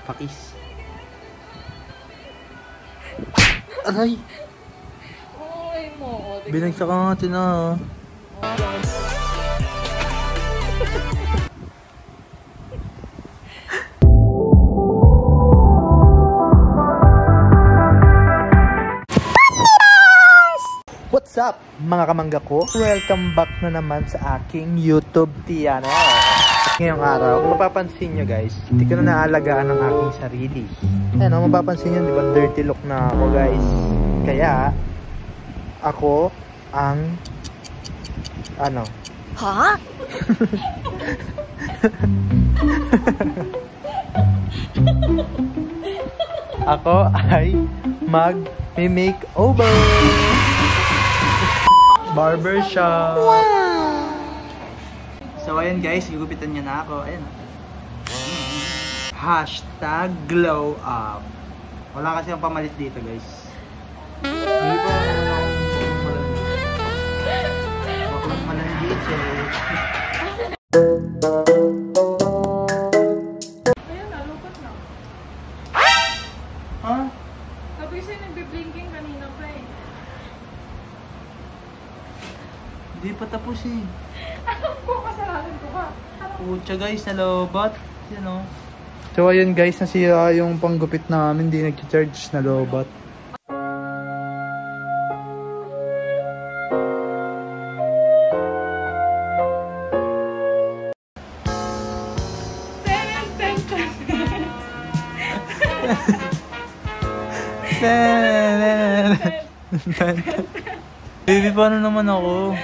Pakis. Aray! Ay mo. Binagsak ka nga tina. What's up mga kamangga ko? Welcome back na naman sa aking YouTube channel. Ngayong araw, kung mapapansin nyo guys, hindi ko na naalagaan ang aking sarili. Ayan, mapapansin nyo, diba dirty look na ako guys. Kaya, ako ang ano? Ha? Ako ay mag-makeover. Barbershop. Wow. So ayan guys, gugupitan niya na ako. Ayan. Hashtag glow up. Wala kasi ang pamalit dito guys. Hindi pa malanggit Ayan, nalukot na. Ha? Sabi sa'yo nagbe-blinking kanina pa eh. Hindi pa tapos eh. Alam ko, kasalanan ko ka. Pucha guys, nalobat. Yan o. So ayun guys, nasira yung panggupit namin. Hindi nag-charge, nalobat. Baby, paano naman ako?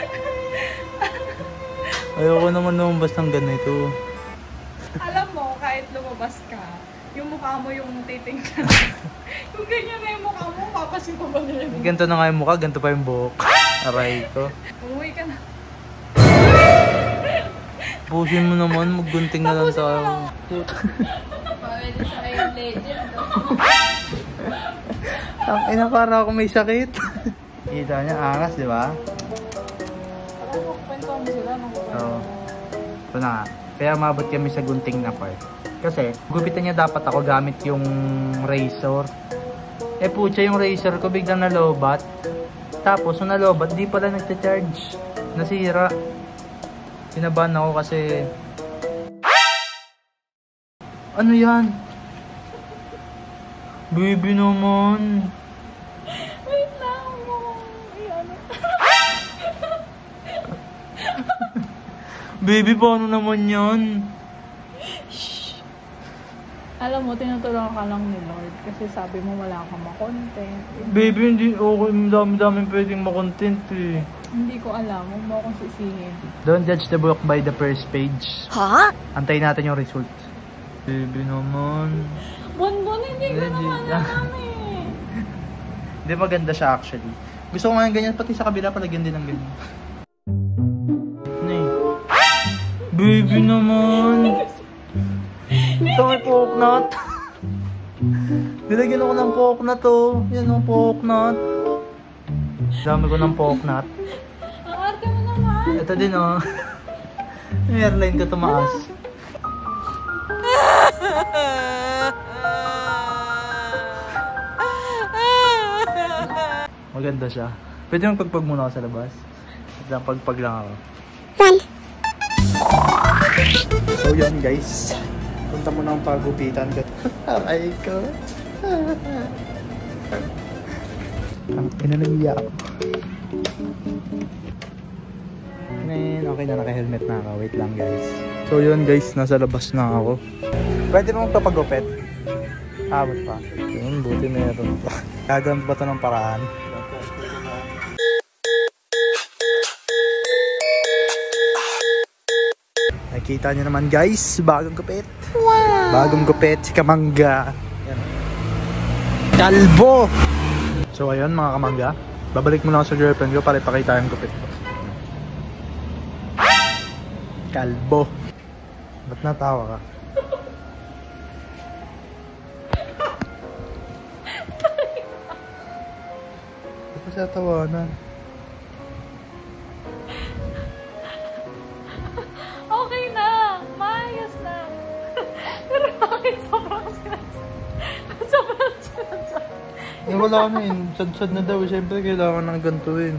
Ayoko naman lumabas ng ganito. Alam mo, kahit lumabas ka, yung mukha mo yung titingnan. Kung ganyan na yung mukha mo, papasin ko ba nila? Ganito na nga yung mukha, ganito pa yung buhok. Aray ko. Umuwi ka na. Pusin mo naman, maggunting na lang tayo. Pwede sa kayo legend. Ang ina, para ako may sakit. Kita niya, angas, di ba? Alam mo, kwentuhan mo sila. So, ito na nga. Kaya mabot kami sa gunting na part. Kasi, gupitan niya dapat ako gamit yung razor. Eh, putya yung razor ko, biglang nalobat. Tapos, nung nalobat, di pala nagcha-charge. Nasira. Kinabahan ako kasi... Ano yan? Baby naman. Wait lang mo. Ano? Baby, paano naman yan? Alam mo, tinutulungan ka lang ni Lord kasi sabi mo wala kang makontent. Baby, hindi okay. Dami-dami pwedeng makontent eh. Hindi ko alam. Huwag mo akong sisihin. Don't judge the book by the first page. Ha? Antayin natin yung result. Baby naman. Bonbon, hindi ko naman alam eh. Hindi, maganda siya actually. Gusto ko nga yung ganyan, pati sa kabila palagyan din ng ganyan. Ano eh? Baby naman! Ito may coconut. Nilagyan ako ng coconut oh. Yan oh, coconut. Dami ko ng coconut. Ang arte mo naman. Ito din oh. Yung airline ko tumaas. Maganda siya. Pwede mong pagpag muna ako sa labas. Pagpag lang ako. So yan guys. Punta mo na ang pagupitan ko. Aray ko. Ang pinanagya ako. Okay na, naka-helmet na ako. Wait lang guys. So yun guys, nasa labas na ako. Pwede mo magpapagupit. Abot pa. Yun, buti meron pa. Gagamit ba ito ng paraan? Nakita niyo naman guys, bagong gupit. Wow! Bagong gupit, si Kamangga. Yan. Kalbo! So ayun mga Kamangga, babalik muna ako sa girlfriend ko para ipakita yung gupit ko. Kalbo! Ba't natawa ka? Ba't pa siya tawanan? Okay na. Maayos na. Pero bakit sobrang sinasaktan? Eh wala na yun. Sad-sad na daw. Siyempre kailangan ng gantuin.